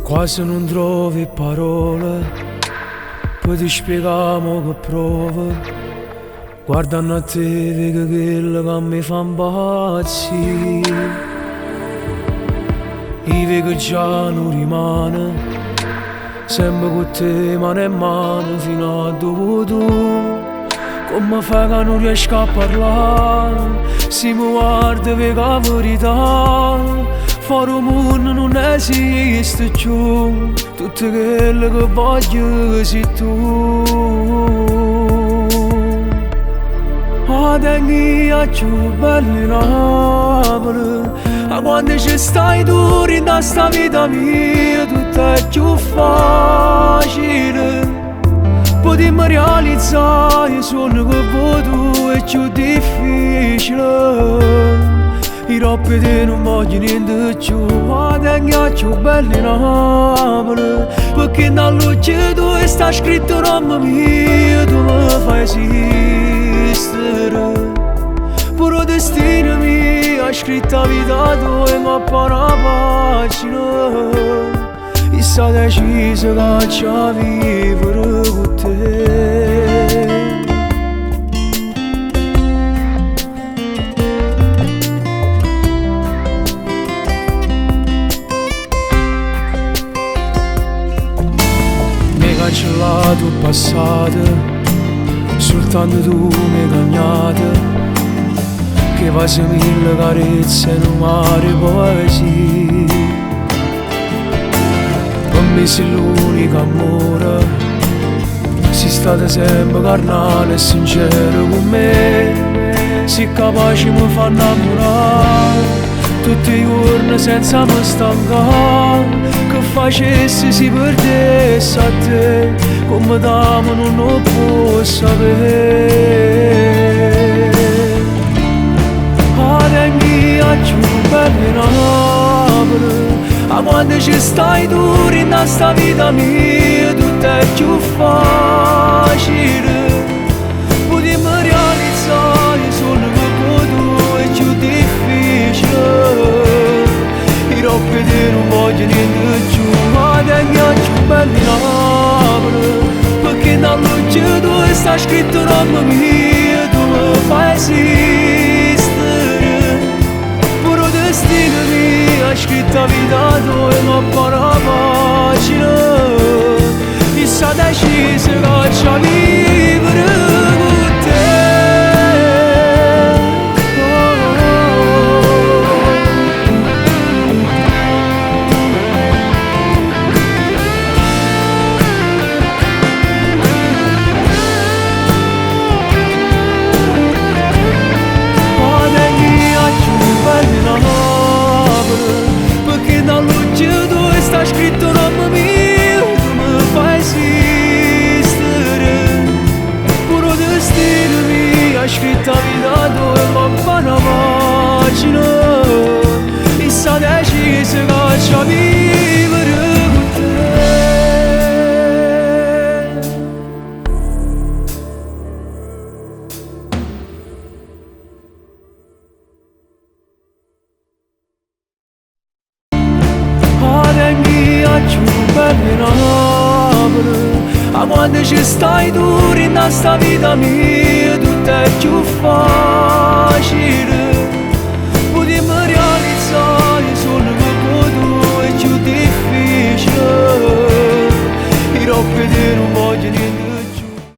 Quasi non trovi parole per ti spiegare che provo. Guardando a te vedo quello che mi fa impazzire. Io vedo già non rimane, sempre con te mano in mano fino a dove tu. Come fai che non riesco a parlare? Se mi guarda vedo la verità. Fuori il mondo non esiste più, tutto quello che voglio sei tu. Tengi a più belli Napoli, a quando ci stai tu in sta vita mia, tutto è più facile. Potremmo realizzare il sogno che vuoi tu, è più difficile. I troppi te non voglio niente più, ma tengi a più belli Napoli, perché nella luce tu sta scritto il nome mio, tu mi fai esistere. Puro destino mio ha scritto la vita tua e mi appare una pagina. E sta deciso che ci vivere con te. Mi cancellato il passato, soltanto tu mi hai cagnato. Che fai mille carezze in un mare poesia. Per me sei l'unico amore, sei stato sempre carnale e sincero con me. Sei capace mi fa innamorare tutti i giorni senza mi stancare. Che facessi se perdessi a te, come t'amo non lo può sapere. Tengi a più belli Napoli, a quando ci stai tu in sta vita mia, tutto è più facile. Potremmo realizzare il sogno che vuoi tu, è più difficile. I troppi te non voglio niente più, ma tengi a più belli Napoli, perché nella luce tu sta scritto il nome mio, tu mi fai esistere. Destino mio ha scritto la vita tua e mi appare una pagina. E sta deciso che ci vivere con te. Perché nella luce tu sta scritto il nome mio, tu mi fai esistere. Puro destino mio ha scritto la vita tua e mi fa una pagina. E sta deciso che ci vivere con te. Tengi a più belli Napoli, a quando ci stai tu in sta vita mia, tutto è più facile.